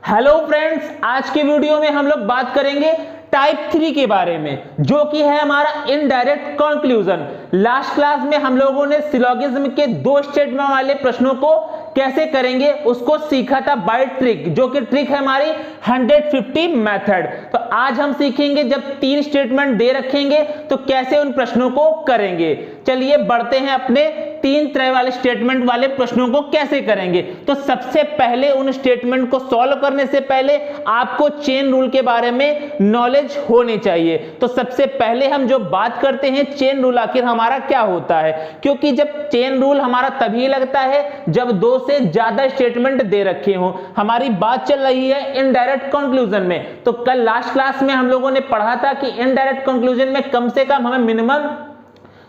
Hello friends, आज के video में हम लोग बात करेंगे टाइप 3 के बारे में, जो कि है हमारा इनडायरेक्ट कंक्लूजन। लास्ट क्लास में हम लोगों ने सिलोगिज्म के दो स्टेटमेंट वाले प्रश्नों को कैसे करेंगे उसको सीखा था बाय ट्रिक, जो कि ट्रिक है हमारी 150 मेथड। तो आज हम सीखेंगे जब तीन स्टेटमेंट दे रखेंगे तो कैसे उन प्रश्नों को करेंगे। चलिए बढ़ते हैं अपने तीन तरह वाले स्टेटमेंट वाले प्रश्नों को कैसे करेंगे। तो सबसे पहले उन स्टेटमेंट को सॉल्व करने से पहले आपको चेन रूल के बारे में नॉलेज होनी चाहिए। तो सबसे पहले हम जो बात करते हैं चेन रूल आखिर हमारा क्या होता है, क्योंकि जब चेन रूल हमारा तभी लगता है जब दो से ज्यादा स्टेटमेंट दे रखे हो। हमारी बात चल रही है इनडायरेक्ट कंक्लूजन में। तो कल लास्ट क्लास में हम लोगों ने पढ़ा था कि इनडायरेक्ट कंक्लूजन में कम से कम हमें मिनिमम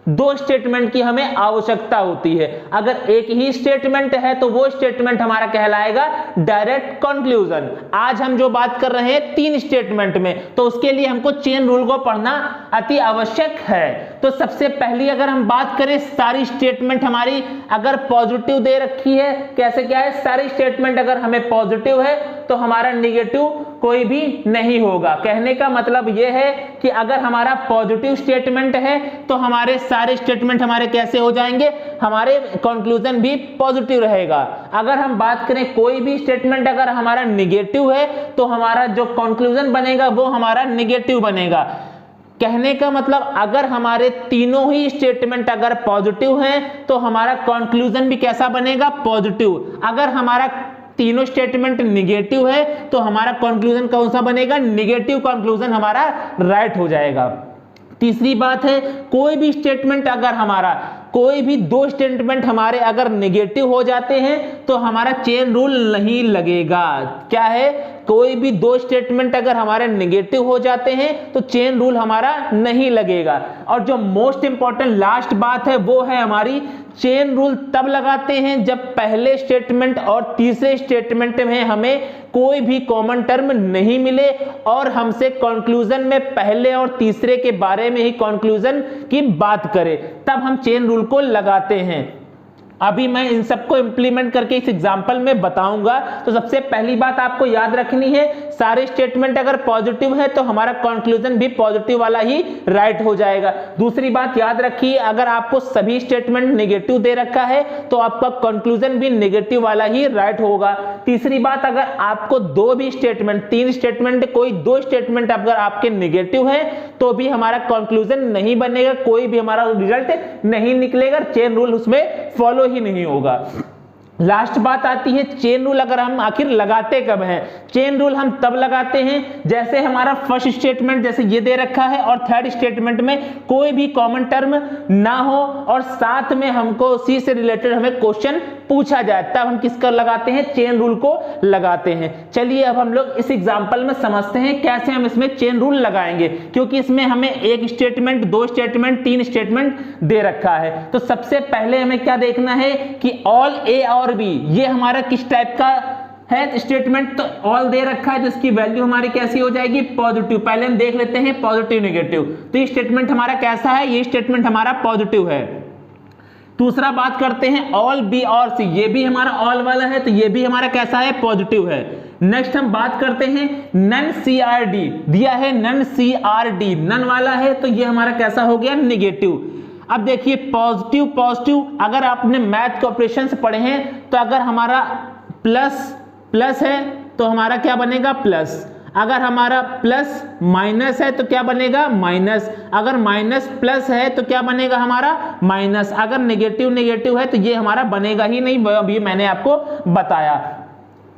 दो स्टेटमेंट की हमें आवश्यकता होती है। अगर एक ही स्टेटमेंट है तो वो स्टेटमेंट हमारा कहलाएगा डायरेक्ट कंक्लूजन। आज हम जो बात कर रहे हैं तीन स्टेटमेंट में, तो उसके लिए हमको चेन रूल को पढ़ना अति आवश्यक है। तो सबसे पहली अगर हम बात करें, सारी स्टेटमेंट हमारी अगर पॉजिटिव दे रखी है, कैसे क्या है, सारी स्टेटमेंट अगर हमें पॉजिटिव है तो हमारा निगेटिव कोई भी नहीं होगा। कहने का मतलब यह है कि अगर हमारा पॉजिटिव स्टेटमेंट है तो हमारे सारे स्टेटमेंट हमारे कैसे हो जाएंगे, हमारे कंक्लूजन भी पॉजिटिव रहेगा। अगर हम बात करें कोई भी स्टेटमेंट अगर हमारा निगेटिव है तो हमारा जो कंक्लूजन बनेगा वो हमारा निगेटिव बनेगा। कहने का मतलब अगर हमारे तीनों ही स्टेटमेंट अगर पॉजिटिव हैं तो हमारा कंक्लूजन भी कैसा बनेगा, पॉजिटिव। अगर हमारा तीनों स्टेटमेंट निगेटिव है तो हमारा कंक्लूजन कौन सा बनेगा, निगेटिव कंक्लूजन हमारा राइट हो जाएगा। तीसरी बात है, कोई भी स्टेटमेंट अगर हमारा कोई भी दो स्टेटमेंट हमारे अगर निगेटिव हो जाते हैं तो हमारा चेन रूल नहीं लगेगा। क्या है, कोई भी दो स्टेटमेंट अगर हमारे निगेटिव हो जाते हैं तो चेन रूल हमारा नहीं लगेगा। और जो मोस्ट इंपॉर्टेंट लास्ट बात है वो है हमारी चेन रूल तब लगाते हैं जब पहले स्टेटमेंट और तीसरे स्टेटमेंट में हमें कोई भी कॉमन टर्म नहीं मिले और हमसे कंक्लूजन में पहले और तीसरे के बारे में ही कंक्लूजन की बात करें, तब हम चेन रूल को लगाते हैं। अभी मैं इन सबको इंप्लीमेंट करके इस एग्जांपल में बताऊंगा। तो सबसे पहली बात आपको याद रखनी है, सारे स्टेटमेंट अगर पॉजिटिव है तो हमारा कंक्लूजन भी पॉजिटिव वाला ही राइट हो जाएगा। दूसरी बात याद रखिए, अगर आपको सभी स्टेटमेंट नेगेटिव दे रखा है तो आपका कंक्लूजन भी नेगेटिव वाला ही राइट होगा। तीसरी बात, अगर आपको दो भी स्टेटमेंट, तीन स्टेटमेंट कोई दो स्टेटमेंट अगर आपके नेगेटिव है तो भी हमारा कंक्लूजन नहीं बनेगा, कोई भी हमारा रिजल्ट नहीं निकलेगा, चेन रूल उसमें फॉलो ही नहीं होगा। लास्ट बात आती है चेन रूल अगर हम आखिर लगाते कब हैं। चेन रूल हम तब लगाते हैं जैसे हमारा फर्स्ट स्टेटमेंट जैसे ये दे रखा है और थर्ड स्टेटमेंट में कोई भी कॉमन टर्म ना हो और साथ में हमको उसी से रिलेटेड हमें क्वेश्चन पूछा जाए, तब हम किसका लगाते हैं, चेन रूल को लगाते हैं। चलिए अब हम लोग इस एग्जांपल में समझते हैं कैसे हम इसमें चेन रूल लगाएंगे, क्योंकि इसमें हमें एक स्टेटमेंट, दो स्टेटमेंट, तीन स्टेटमेंट दे रखा है। तो सबसे पहले हमें क्या देखना है कि ऑल ए और बी ये हमारा किस टाइप का है स्टेटमेंट। तो ऑल दे रखा है जिसकी वैल्यू हमारी कैसी हो जाएगी, पॉजिटिव। पहले हम देख लेते हैं पॉजिटिव नेगेटिव। तो ये स्टेटमेंट हमारा कैसा है, ये स्टेटमेंट हमारा पॉजिटिव है। दूसरा बात करते हैं ऑल बी और सी, ये भी हमारा ऑल वाला है तो ये भी हमारा कैसा है, पॉजिटिव है। नेक्स्ट हम बात करते हैं नन CRD, दिया है नन CRD, नन वाला है तो ये हमारा कैसा हो गया, निगेटिव। अब देखिए पॉजिटिव पॉजिटिव, अगर आपने मैथ के ऑपरेशंस पढ़े हैं तो अगर हमारा प्लस प्लस है तो हमारा क्या बनेगा, प्लस। अगर हमारा प्लस माइनस है तो क्या बनेगा, माइनस। अगर माइनस प्लस है तो क्या बनेगा, हमारा माइनस। अगर नेगेटिव नेगेटिव है तो ये हमारा बनेगा ही नहीं, अभी मैंने आपको बताया।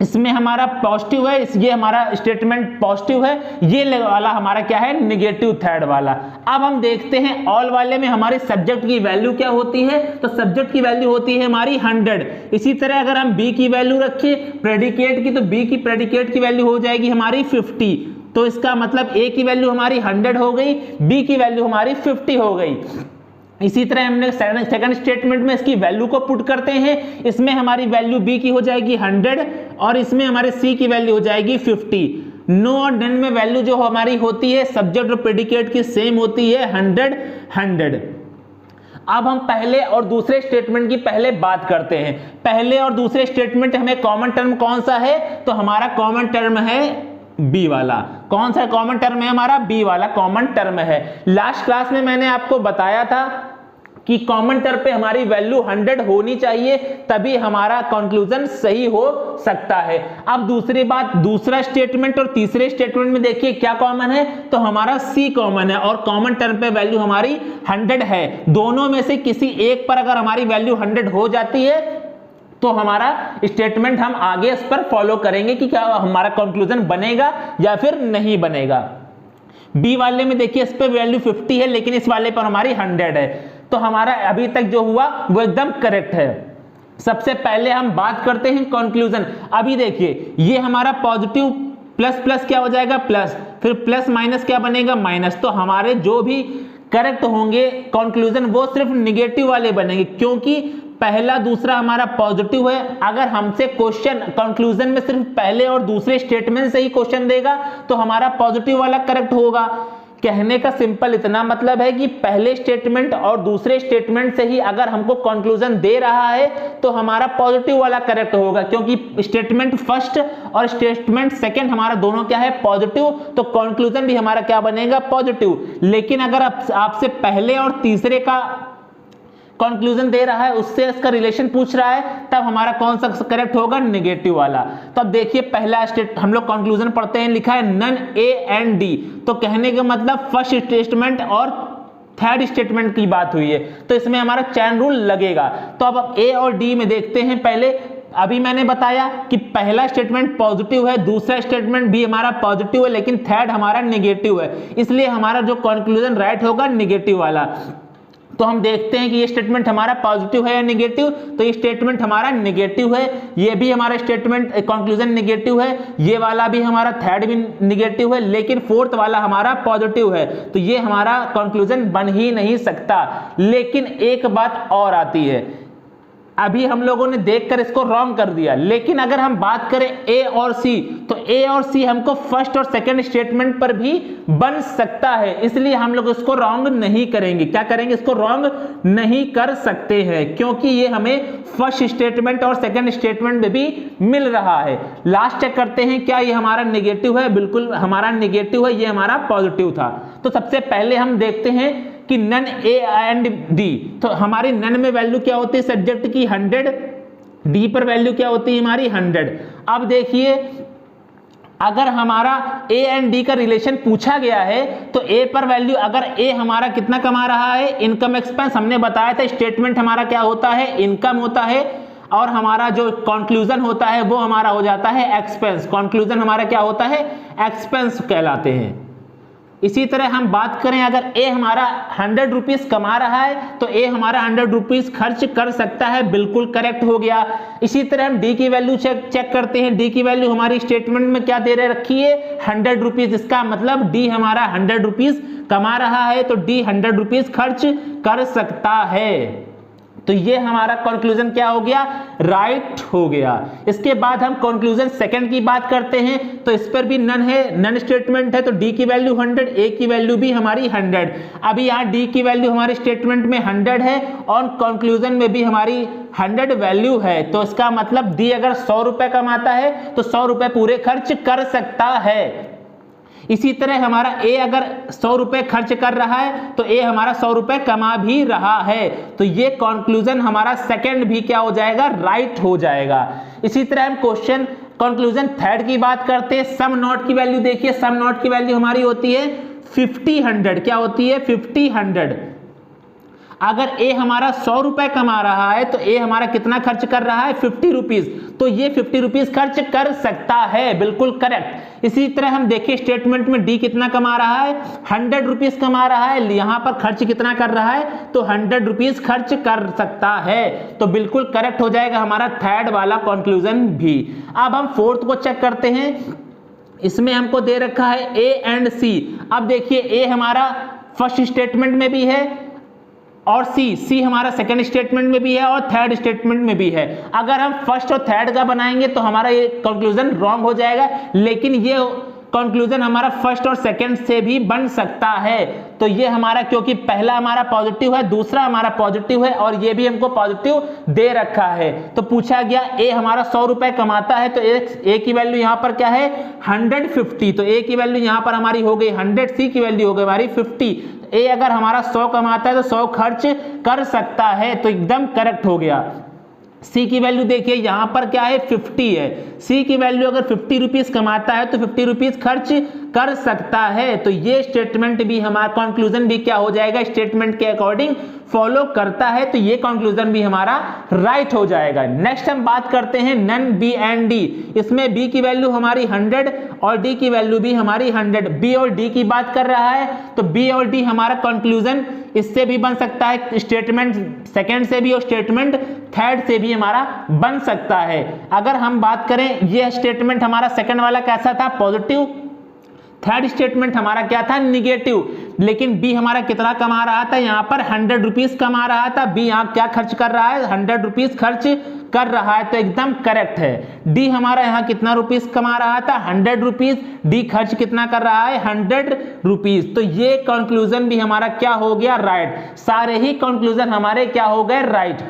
इसमें हमारा पॉजिटिव है, ये हमारा स्टेटमेंट पॉजिटिव है, ये वाला हमारा क्या है, निगेटिव थर्ड वाला। अब हम देखते हैं ऑल वाले में हमारे सब्जेक्ट की वैल्यू क्या होती है। तो सब्जेक्ट की वैल्यू होती है हमारी 100। इसी तरह अगर हम बी की वैल्यू रखें प्रेडिकेट की, तो बी की प्रेडिकेट की वैल्यू हो जाएगी हमारी 50। तो इसका मतलब ए की वैल्यू हमारी 100 हो गई, बी की वैल्यू हमारी 50 हो गई। इसी तरह हमने सेकंड स्टेटमेंट में इसकी वैल्यू को पुट करते हैं, इसमें हमारी वैल्यू बी की हो जाएगी 100 और इसमें हमारे सी की वैल्यू हो जाएगी 50। नो और देन में वैल्यू जो हमारी होती है सब्जेक्ट और प्रेडिकेट की सेम होती है 100 100। अब हम पहले और दूसरे स्टेटमेंट की पहले बात करते हैं। पहले और दूसरे स्टेटमेंट हमें कॉमन टर्म कौन सा है, तो हमारा कॉमन टर्म है बी वाला। कौन सा कॉमन टर्म है हमारा, बी वाला कॉमन टर्म है। लास्ट क्लास में मैंने आपको बताया था कि कॉमन टर्म पे हमारी वैल्यू 100 होनी चाहिए, तभी हमारा कंक्लूजन सही हो सकता है। अब दूसरी बात, दूसरा स्टेटमेंट और तीसरे स्टेटमेंट में देखिए क्या कॉमन है, तो हमारा सी कॉमन है और कॉमन टर्म पे वैल्यू हमारी 100 है। दोनों में से किसी एक पर अगर हमारी वैल्यू 100 हो जाती है तो हमारा स्टेटमेंट हम आगे इस पर फॉलो करेंगे कि क्या हमारा कंक्लूजन बनेगा या फिर नहीं बनेगा। बी वाले में देखिए इस पे वैल्यू 50 है लेकिन इस वाले पर हमारी 100 है, तो हमारा अभी तक जो हुआ वो एकदम करेक्ट है। सबसे पहले हम बात करते हैं कंक्लूजन। अभी देखिए ये हमारा पॉजिटिव प्लस प्लस क्या हो जाएगा प्लस, फिर प्लस माइनस क्या बनेगा माइनस, तो हमारे जो भी करेक्ट होंगे कंक्लूजन वो सिर्फ निगेटिव वाले बनेंगे, क्योंकि पहला दूसरा हमारा पॉजिटिव है। अगर हमसे क्वेश्चन कंक्लूजन में सिर्फ पहले और दूसरे स्टेटमेंट से ही क्वेश्चन देगा तो हमारा पॉजिटिव वाला करेक्ट होगा। कहने का सिंपल इतना मतलब है कि पहले स्टेटमेंट और दूसरे स्टेटमेंट से ही अगर हमको कंक्लूजन दे रहा है तो हमारा पॉजिटिव वाला करेक्ट होगा, क्योंकि स्टेटमेंट फर्स्ट और स्टेटमेंट सेकंड हमारा दोनों क्या है पॉजिटिव, तो कंक्लूजन भी हमारा क्या बनेगा पॉजिटिव। लेकिन अगर आपसे पहले और तीसरे का कंक्लूजन दे रहा है, उससे इसका रिलेशन पूछ रहा है, तब हमारा कौन सा करेक्ट होगा नेगेटिव वाला। तो अब देखिए पहला स्टेट हम लोग कंक्लूजन पढ़ते हैं, लिखा है नन ए एंड डी, तो कहने का मतलब फर्स्ट स्टेटमेंट और थर्ड स्टेटमेंट की बात हुई है, तो इसमें हमारा चैन रूल लगेगा। तो अब ए और डी में देखते हैं। पहले अभी मैंने बताया कि पहला स्टेटमेंट पॉजिटिव है, दूसरा स्टेटमेंट भी हमारा पॉजिटिव है, लेकिन थर्ड हमारा नेगेटिव है, इसलिए हमारा जो कंक्लूजन राइट होगा नेगेटिव वाला। तो हम देखते हैं कि ये स्टेटमेंट हमारा पॉजिटिव है या नेगेटिव, तो ये स्टेटमेंट हमारा नेगेटिव है, ये भी हमारा स्टेटमेंट कंक्लूजन नेगेटिव है, ये वाला भी हमारा थर्ड भी नेगेटिव है, लेकिन फोर्थ वाला हमारा पॉजिटिव है, तो ये हमारा कंक्लूजन बन ही नहीं सकता। लेकिन एक बात और आती है, अभी हम लोगों ने देखकर इसको रॉन्ग कर दिया, लेकिन अगर हम बात करें ए और सी, तो ए और सी हमको फर्स्ट और सेकंड स्टेटमेंट पर भी बन सकता है, इसलिए हम लोग इसको रॉन्ग नहीं करेंगे। क्या करेंगे, इसको रॉन्ग नहीं कर सकते हैं, क्योंकि ये हमें फर्स्ट स्टेटमेंट और सेकंड स्टेटमेंट में भी मिल रहा है। लास्ट चेक करते हैं क्या ये हमारा नेगेटिव है, बिल्कुल हमारा नेगेटिव है, ये हमारा पॉजिटिव था। तो सबसे पहले हम देखते हैं कि नन ए एंड डी, तो हमारी नन में वैल्यू क्या होती है सब्जेक्ट की 100, डी पर वैल्यू क्या होती है हमारी 100। अब देखिए अगर हमारा ए एंड डी का रिलेशन पूछा गया है, तो ए पर वैल्यू अगर ए हमारा कितना कमा रहा है इनकम एक्सपेंस, हमने बताया था स्टेटमेंट हमारा क्या होता है इनकम होता है, और हमारा जो कंक्लूजन होता है वो हमारा हो जाता है एक्सपेंस। कंक्लूजन हमारा क्या होता है एक्सपेंस कहलाते हैं। इसी तरह हम बात करें, अगर ए हमारा 100 रुपीज कमा रहा है तो ए हमारा 100 रुपीज खर्च कर सकता है, बिल्कुल करेक्ट हो गया। इसी तरह हम डी की वैल्यू चेक करते हैं, डी की वैल्यू हमारी स्टेटमेंट में क्या दे रखी है 100 रुपीज, इसका मतलब डी हमारा 100 रुपीज कमा रहा है, तो डी 100 रुपीज खर्च कर सकता है। तो ये हमारा कंक्लूजन क्या हो गया राइट हो गया। इसके बाद हम कंक्लूजन सेकंड की बात करते हैं, तो इस पर भी नन है, नन स्टेटमेंट है, तो डी की वैल्यू 100, ए की वैल्यू भी हमारी 100। अभी यहाँ डी की वैल्यू हमारे स्टेटमेंट में 100 है और कंक्लूजन में भी हमारी 100 वैल्यू है, तो इसका मतलब डी अगर 100 रुपए कमाता है तो 100 रुपए पूरे खर्च कर सकता है। इसी तरह हमारा ए अगर 100 रुपए खर्च कर रहा है तो ए हमारा 100 रुपए कमा भी रहा है, तो ये कंक्लूजन हमारा सेकंड भी क्या हो जाएगा राइट हो जाएगा। इसी तरह हम क्वेश्चन कंक्लूजन थर्ड की बात करते हैं। सम नॉट की वैल्यू देखिए, सम नॉट की वैल्यू हमारी होती है 50-100, क्या होती है 50-100। अगर ए हमारा 100 रुपए कमा रहा है तो ए हमारा कितना खर्च कर रहा है 50 रुपीज, तो ये 50 रुपीज खर्च कर सकता है, बिल्कुल करेक्ट। इसी तरह हम देखिए स्टेटमेंट में डी कितना कमा रहा है 100 रुपीज कमा रहा है, यहां पर खर्च कितना कर रहा है तो 100 रुपीज खर्च कर सकता है, तो बिल्कुल करेक्ट हो जाएगा हमारा थर्ड वाला कंक्लूजन भी। अब हम फोर्थ को चेक करते हैं, इसमें हमको दे रखा है ए एंड सी। अब देखिए ए हमारा फर्स्ट स्टेटमेंट में भी है और सी हमारा सेकंड स्टेटमेंट में भी है और थर्ड स्टेटमेंट में भी है। अगर हम फर्स्ट और थर्ड का बनाएंगे तो हमारा ये कंक्लूजन रॉन्ग हो जाएगा, लेकिन ये कंक्लूजन हमारा फर्स्ट और सेकंड से भी बन सकता है। तो ये हमारा, क्योंकि पहला हमारा पॉजिटिव है, दूसरा हमारा पॉजिटिव है और ये भी हमको पॉजिटिव दे रखा है। तो पूछा गया ए हमारा 100 रुपए कमाता है, तो ए की वैल्यू यहां पर क्या है 150, तो ए की वैल्यू यहां पर हमारी हो गई 100, सी की वैल्यू हो गई हमारी 50। ए अगर हमारा 100 कमाता है तो 100 खर्च कर सकता है, तो एकदम करेक्ट हो गया। सी की वैल्यू देखिए यहां पर क्या है 50 है, सी की वैल्यू अगर 50 रुपीज कमाता है तो 50 रुपीज खर्च कर सकता है। तो ये स्टेटमेंट भी हमारा कंक्लूजन भी क्या हो जाएगा, स्टेटमेंट के अकॉर्डिंग फॉलो करता है, तो ये कंक्लूजन भी हमारा राइट हो जाएगा। नेक्स्ट हम बात करते हैं नन बी एंड डी। इसमें बी की वैल्यू हमारी 100 और डी की वैल्यू भी हमारी 100। बी और डी की बात कर रहा है, तो बी और डी हमारा कंक्लूजन इससे भी बन सकता है, स्टेटमेंट सेकंड से भी और स्टेटमेंट थर्ड से भी हमारा बन सकता है। अगर हम बात करें, यह स्टेटमेंट हमारा सेकंड वाला कैसा था, पॉजिटिव, थर्ड स्टेटमेंट हमारा क्या था, निगेटिव। लेकिन बी हमारा कितना कमा रहा था, यहां पर 100 रुपीज कमा रहा था, बी यहां क्या खर्च कर रहा है 100 रुपीज खर्च कर रहा है, तो एकदम करेक्ट है। डी हमारा यहां कितना रुपीज कमा रहा था 100 रुपीज, डी खर्च कितना कर रहा है 100 रुपीज। तो ये कंक्लूजन भी हमारा क्या हो गया, राइट। सारे ही कंक्लूजन हमारे क्या हो गए, राइट।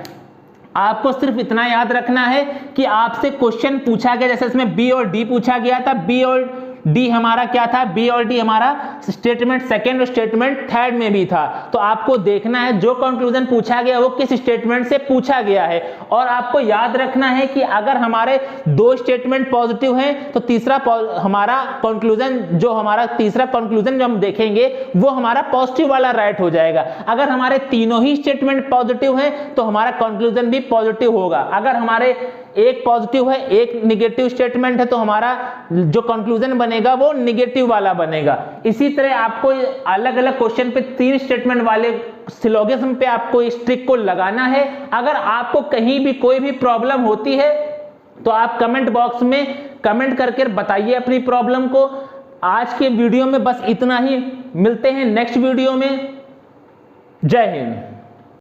आपको सिर्फ इतना याद रखना है कि आपसे क्वेश्चन पूछा गया, जैसे इसमें बी और डी पूछा गया था, बी और डी हमारा क्या था, बी और डी हमारा स्टेटमेंट सेकंड और स्टेटमेंट थर्ड में भी था। तो आपको देखना है जो कंक्लूजन पूछा गया वो किस स्टेटमेंट से पूछा गया है। और आपको याद रखना है कि अगर हमारे दो स्टेटमेंट पॉजिटिव हैं तो तीसरा हमारा कंक्लूजन, जो हमारा तीसरा कंक्लूजन जो हम देखेंगे वो हमारा पॉजिटिव वाला राइट हो जाएगा। अगर हमारे तीनों ही स्टेटमेंट पॉजिटिव हैं तो हमारा कंक्लूजन भी पॉजिटिव होगा। अगर हमारे एक पॉजिटिव है एक निगेटिव स्टेटमेंट है तो हमारा जो कंक्लूजन बनेगा वो निगेटिव वाला बनेगा। इसी तरह आपको अलग अलग क्वेश्चन पे 3 स्टेटमेंट वाले सिलोगिज्म पे आपको इस ट्रिक को लगाना है। अगर आपको कहीं भी कोई भी प्रॉब्लम होती है तो आप कमेंट बॉक्स में कमेंट करके बताइए अपनी प्रॉब्लम को। आज के वीडियो में बस इतना ही, मिलते हैं नेक्स्ट वीडियो में। जय हिंद।